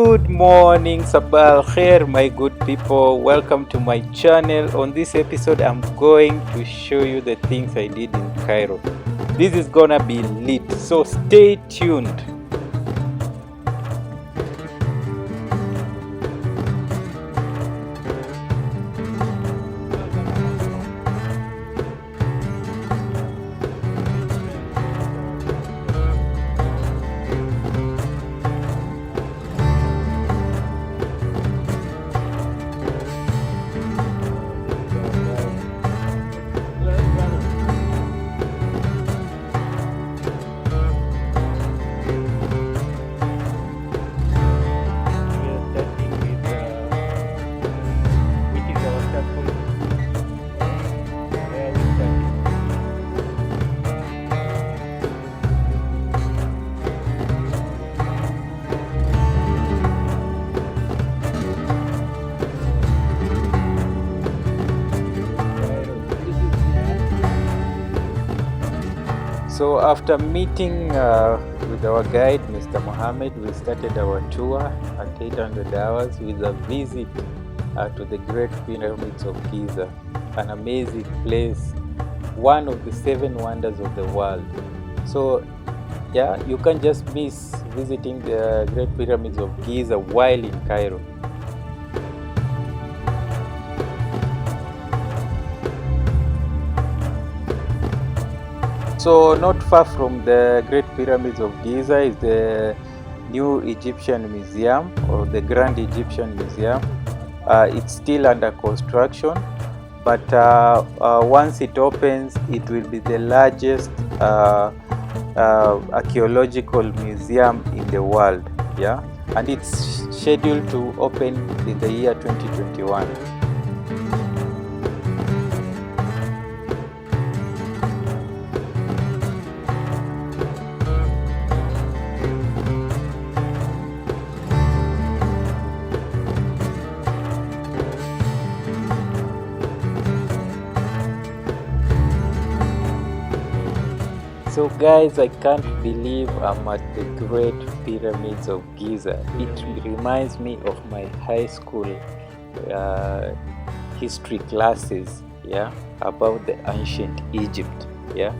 Good morning, Sabah al Khair, my good people. Welcome to my channel. On this episode, I'm going to show you the things I did in Cairo. This is gonna be lit, so stay tuned. So after meeting with our guide, Mr. Mohammed, we started our tour at 800 hours with a visit to the Great Pyramids of Giza, an amazing place, one of the 7 wonders of the world. So yeah, you can't just miss visiting the Great Pyramids of Giza while in Cairo. So not far from the Great Pyramids of Giza is the new Egyptian Museum, or the Grand Egyptian Museum. It's still under construction, but once it opens, it will be the largest archaeological museum in the world. Yeah, and it's scheduled to open in the year 2021. So guys, I can't believe I'm at the Great Pyramids of Giza. It reminds me of my high school history classes, yeah, about the ancient Egypt, yeah.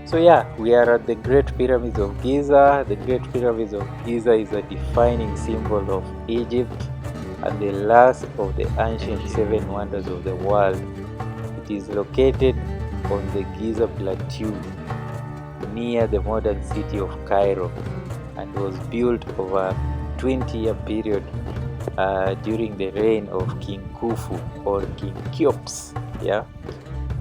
So yeah, we are at the Great Pyramids of Giza. The Great Pyramids of Giza is a defining symbol of Egypt and the last of the ancient 7 wonders of the world. It is located on the Giza Plateau near the modern city of Cairo, and was built over a 20-year period during the reign of King Khufu or King Cheops, yeah,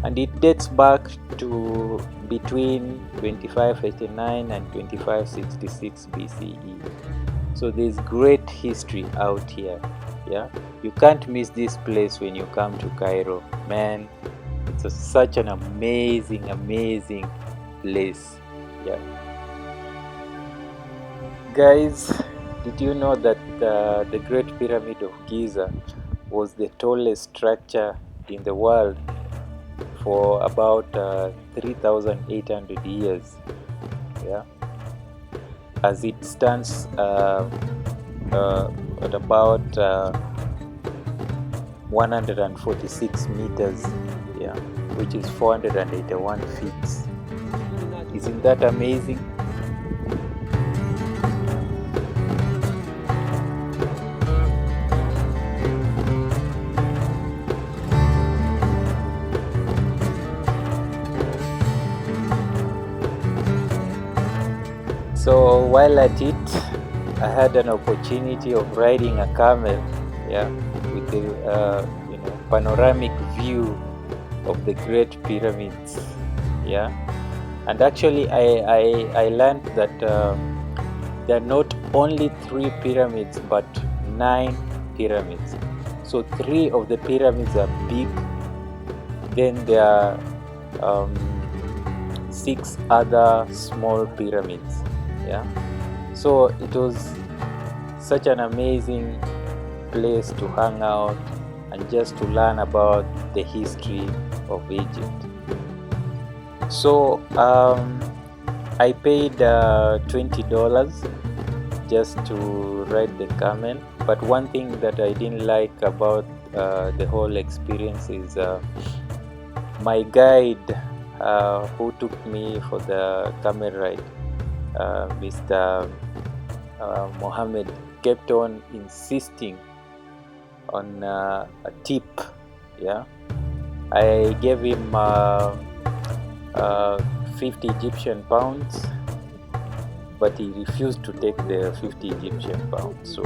and it dates back to between 2589 and 2566 BCE. So there's great history out here, yeah. You can't miss this place when you come to Cairo, man. It's such an amazing place, yeah. Guys, did you know that the Great Pyramid of Giza was the tallest structure in the world for about 3,800 years, yeah, as it stands at about 146 meters, yeah, which is 481 feet. Isn't that amazing? So while at it, I had an opportunity of riding a camel, yeah, with the panoramic view of the Great Pyramids, yeah. And actually, I learned that there are not only 3 pyramids but 9 pyramids. So 3 of the pyramids are big. Then there are 6 other small pyramids. Yeah. So it was such an amazing place to hang out and just to learn about the history of Egypt. So I paid $20 just to ride the camel. But one thing that I didn't like about the whole experience is my guide who took me for the camel ride, Mr. Mohammed, kept on insisting on a tip. Yeah, I gave him 50 Egyptian pounds, but he refused to take the 50 Egyptian pounds. So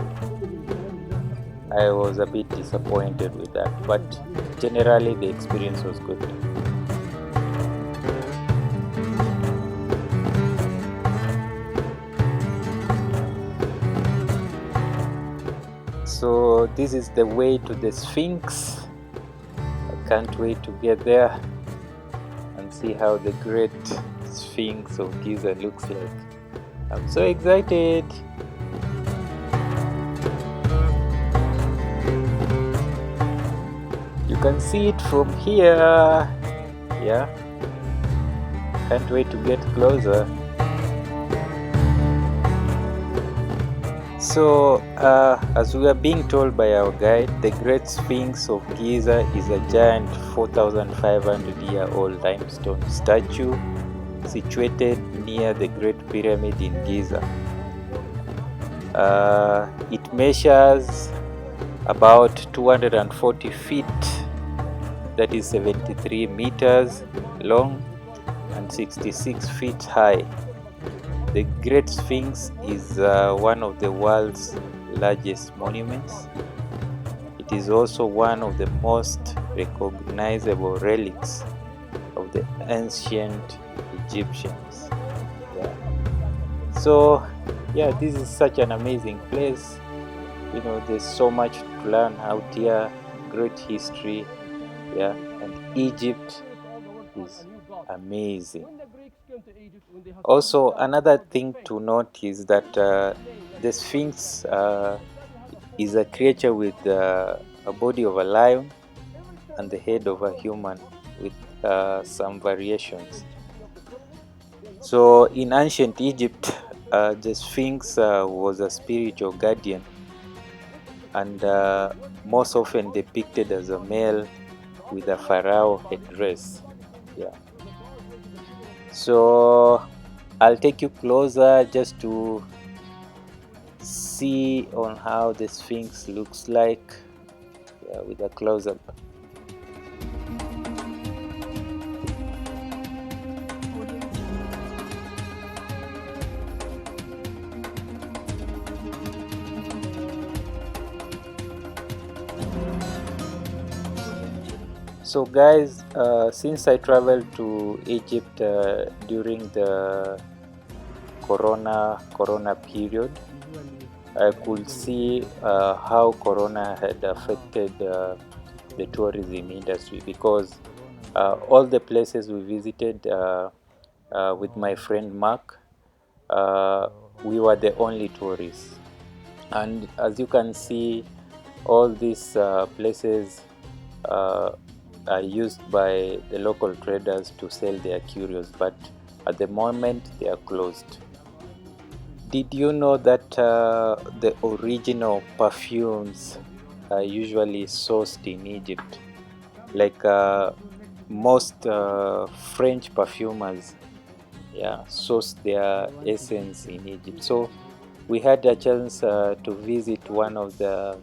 I was a bit disappointed with that, but generally the experience was good. So this is the way to the Sphinx. I can't wait to get there and see how the great Sphinx of Giza looks like. I'm so excited. You can see it from here. Yeah, can't wait to get closer. So, as we are being told by our guide, the Great Sphinx of Giza is a giant 4,500-year-old limestone statue situated near the Great Pyramid in Giza. It measures about 240 feet, that is 73 meters long and 66 feet high. The Great Sphinx is one of the world's largest monuments. It is also one of the most recognizable relics of the ancient Egyptians. Yeah. So, yeah, this is such an amazing place. You know, there's so much to learn out here, great history, yeah, and Egypt is amazing. Also, another thing to note is that the Sphinx is a creature with a body of a lion and the head of a human, with some variations. So in ancient Egypt, the Sphinx was a spiritual guardian, and most often depicted as a male with a pharaoh headdress. Yeah. So I'll take you closer just to see on how the Sphinx looks like, with a close-up. So guys, since I traveled to Egypt during the corona period, I could see how corona had affected the tourism industry, because all the places we visited with my friend Mark, we were the only tourists, and as you can see, all these places are used by the local traders to sell their curios, but at the moment they are closed. Did you know that the original perfumes are usually sourced in Egypt? Like most French perfumers, yeah, source their essence in Egypt. So we had a chance to visit one of the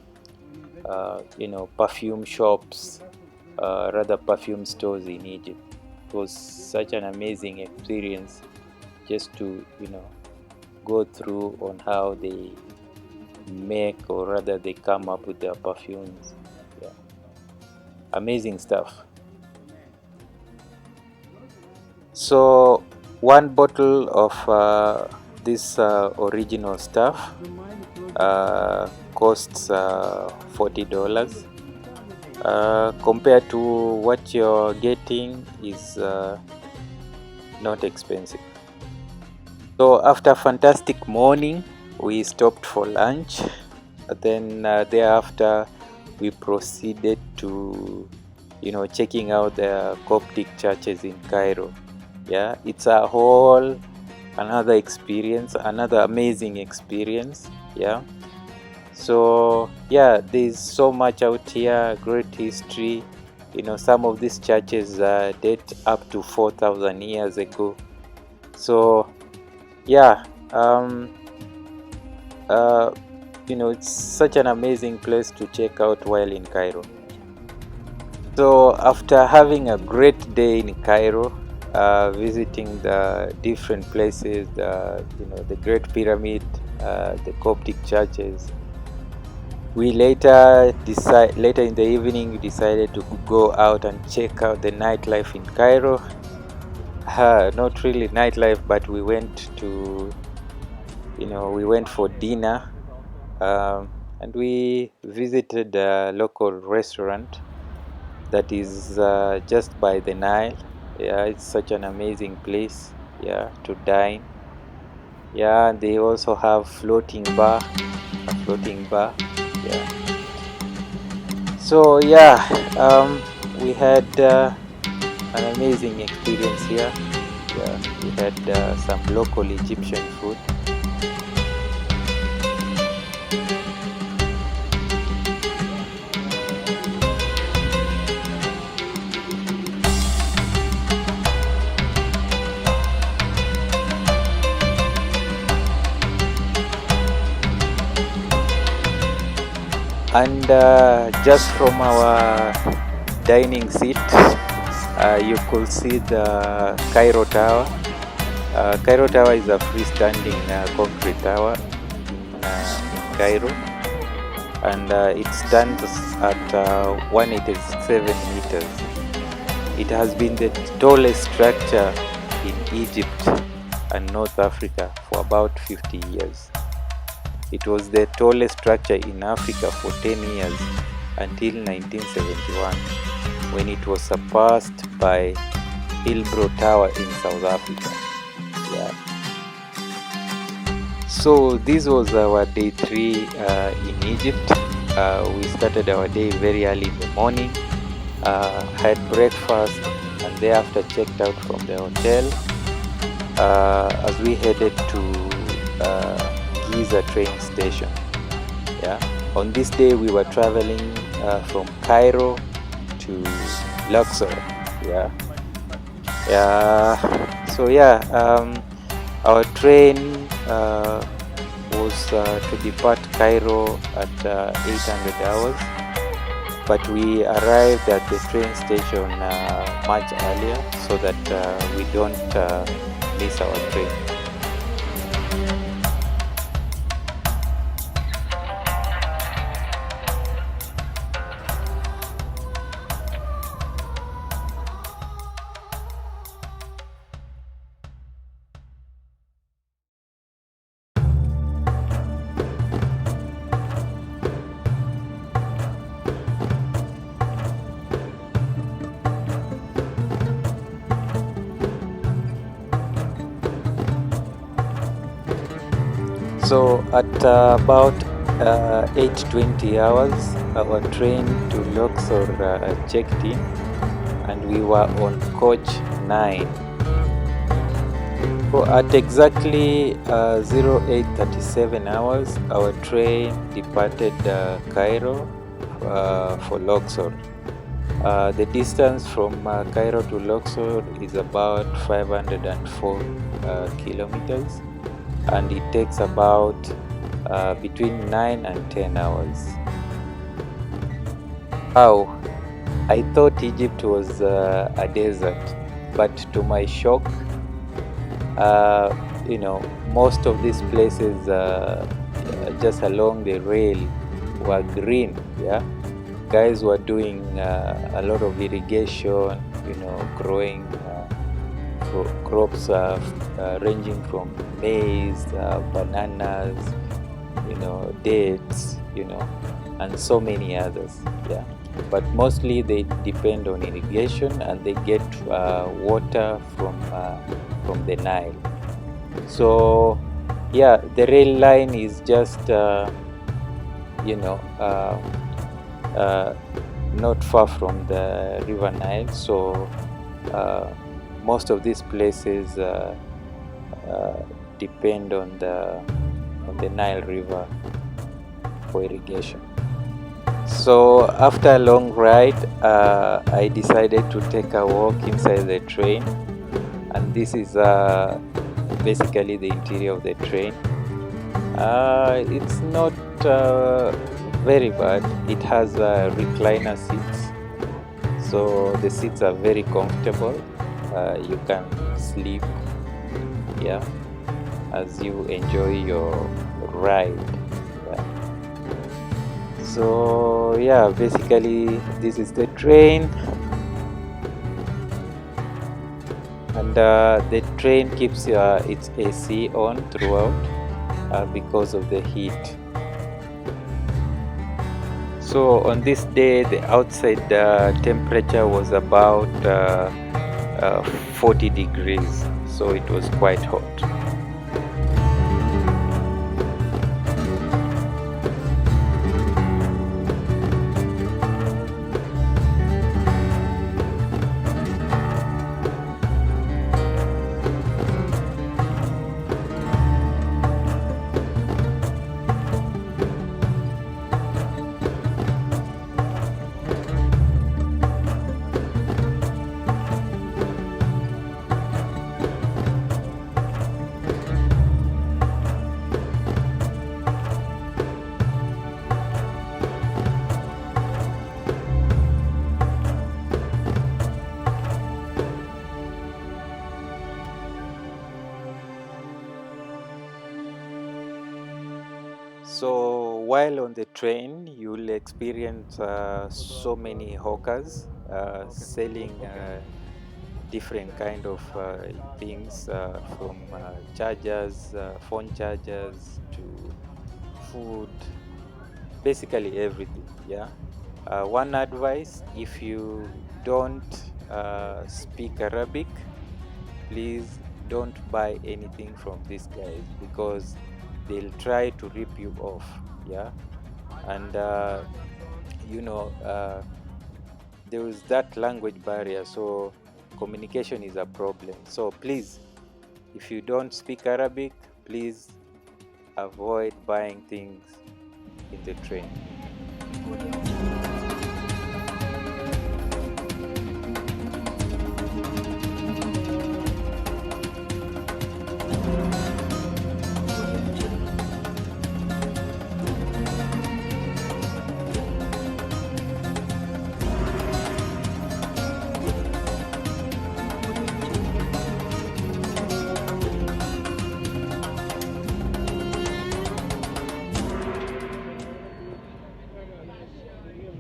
perfume shops, rather perfume stores in Egypt. It was such an amazing experience just to go through on how they make, or rather they come up with their perfumes. Yeah, amazing stuff. So one bottle of this original stuff costs $40. Compared to what you're getting is not expensive. So after a fantastic morning, we stopped for lunch. Then thereafter we proceeded to checking out the Coptic churches in Cairo. Yeah, it's a whole another experience, another amazing experience. Yeah. So yeah, there's so much out here, great history. Some of these churches date up to 4,000 years ago. So yeah, uh, it's such an amazing place to check out while in Cairo. So after having a great day in Cairo, visiting the different places, the Great Pyramid, the Coptic churches, we later in the evening we decided to go out and check out the nightlife in Cairo. Not really nightlife, but we went for dinner, and we visited a local restaurant that is just by the Nile. Yeah, it's such an amazing place, yeah, to dine. Yeah, they also have a floating bar. Yeah. So yeah, we had an amazing experience here. Yeah, we had some local Egyptian food. And just from our dining seat, you could see the Cairo Tower. Cairo Tower is a freestanding concrete tower in Cairo, and it stands at 187 meters. It has been the tallest structure in Egypt and North Africa for about 50 years. It was the tallest structure in Africa for 10 years until 1971, when it was surpassed by Hillbrow Tower in South Africa. Yeah. So this was our day 3 in Egypt. We started our day very early in the morning, had breakfast, and thereafter checked out from the hotel as we headed to Giza train station. Yeah. On this day we were traveling from Cairo to Luxor. Yeah. So yeah, our train was to depart Cairo at 800 hours, but we arrived at the train station much earlier so that we don't miss our train. So at about 8:20 hours, our train to Luxor checked in, and we were on coach 9. So at exactly 08:37 hours, our train departed Cairo for Luxor. The distance from Cairo to Luxor is about 504 kilometers, and it takes about between 9 and 10 hours. Wow, I thought Egypt was a desert, but to my shock, most of these places just along the rail were green. Yeah, guys were doing a lot of irrigation, growing crops ranging from maize, bananas, dates, and so many others. Yeah, but mostly they depend on irrigation, and they get water from the Nile. So yeah, the rail line is just not far from the river Nile. So most of these places uh, depend on the Nile River for irrigation. So after a long ride, I decided to take a walk inside the train, and this is basically the interior of the train. It's not very bad. It has recliner seats, so the seats are very comfortable. You can sleep, yeah, as you enjoy your ride. Yeah. So yeah, basically this is the train, and the train keeps its AC on throughout because of the heat. So on this day, the outside temperature was about 40 degrees, so it was quite hot. So while on the train, you'll experience so many hawkers selling different kind of things, from chargers, phone chargers, to food, basically everything. Yeah. One advice: if you don't speak Arabic, please don't buy anything from these guys, because they'll try to rip you off. Yeah. And you know, there is that language barrier, so communication is a problem. So please, if you don't speak Arabic, please avoid buying things in the train.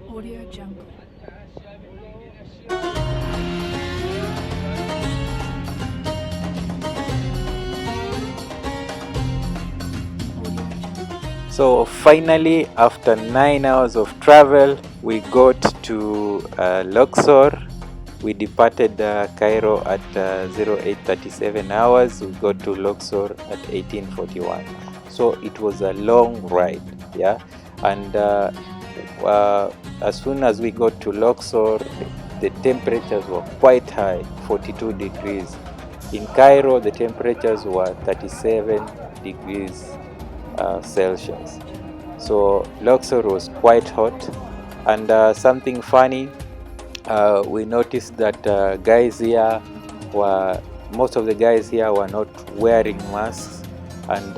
Audio Jungle. So finally, after 9 hours of travel, we got to Luxor. We departed Cairo at 0837 hours. We got to Luxor at 1841. So it was a long ride, yeah. And as soon as we got to Luxor, the temperatures were quite high, 42 degrees. In Cairo, the temperatures were 37 degrees Celsius. So Luxor was quite hot. And something funny, we noticed that most of the guys here were not wearing masks, and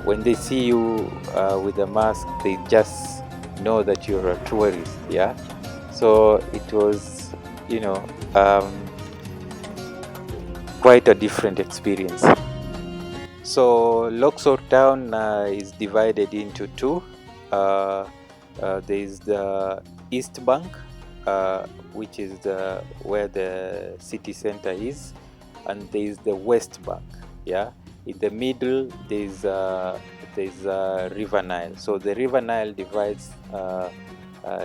when they see you with a mask, they just know that you're a tourist. Yeah. So it was, quite a different experience. So Luxor town is divided into two. There is the East Bank, which is where the city center is, and there is the West Bank. Yeah, in the middle there's River Nile. So the River Nile divides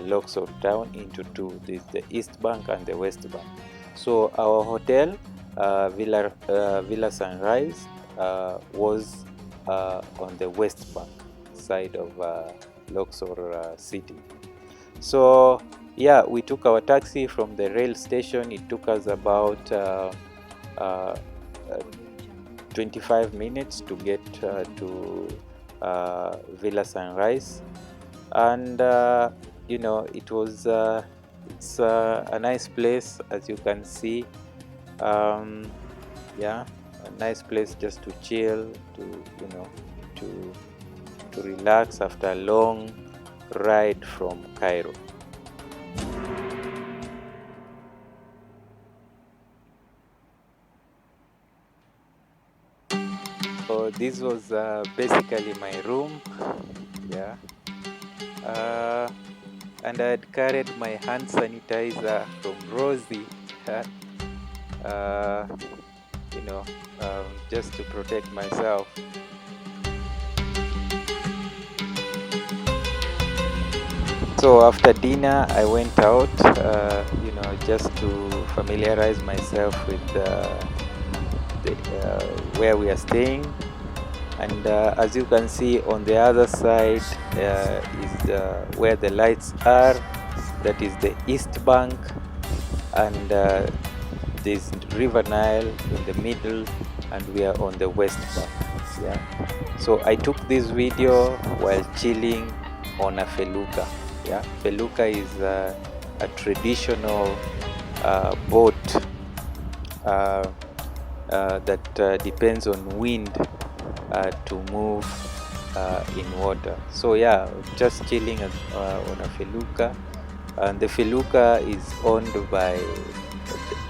Luxor town into two. There's the East Bank and the West Bank. So our hotel, Villa Sunrise, was on the West Bank side of Luxor city. So yeah, we took our taxi from the rail station. It took us about 25 minutes to get to Villa Sunrise. And it was it's a nice place, as you can see. Yeah, a nice place just to chill, to to relax after a long ride from Cairo. So this was basically my room. Yeah, and I had carried my hand sanitizer from Rosie. uh, you know, just to protect myself. So after dinner, I went out, just to familiarize myself with where we are staying. And as you can see, on the other side is where the lights are. That is the east bank, and there's River Nile in the middle, and we are on the west bank. Yeah. So I took this video while chilling on a felucca. Yeah, felucca is a traditional boat that depends on wind to move in water. So yeah, just chilling on a felucca, and the felucca is owned by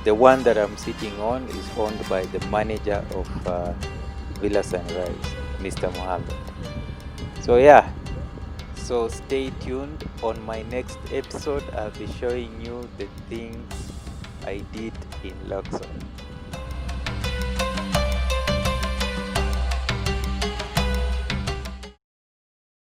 the one that I'm sitting on is owned by the manager of Villa Sunrise, Mr. Mohammed. So yeah, so stay tuned. On my next episode, I'll be showing you the things I did in Luxor.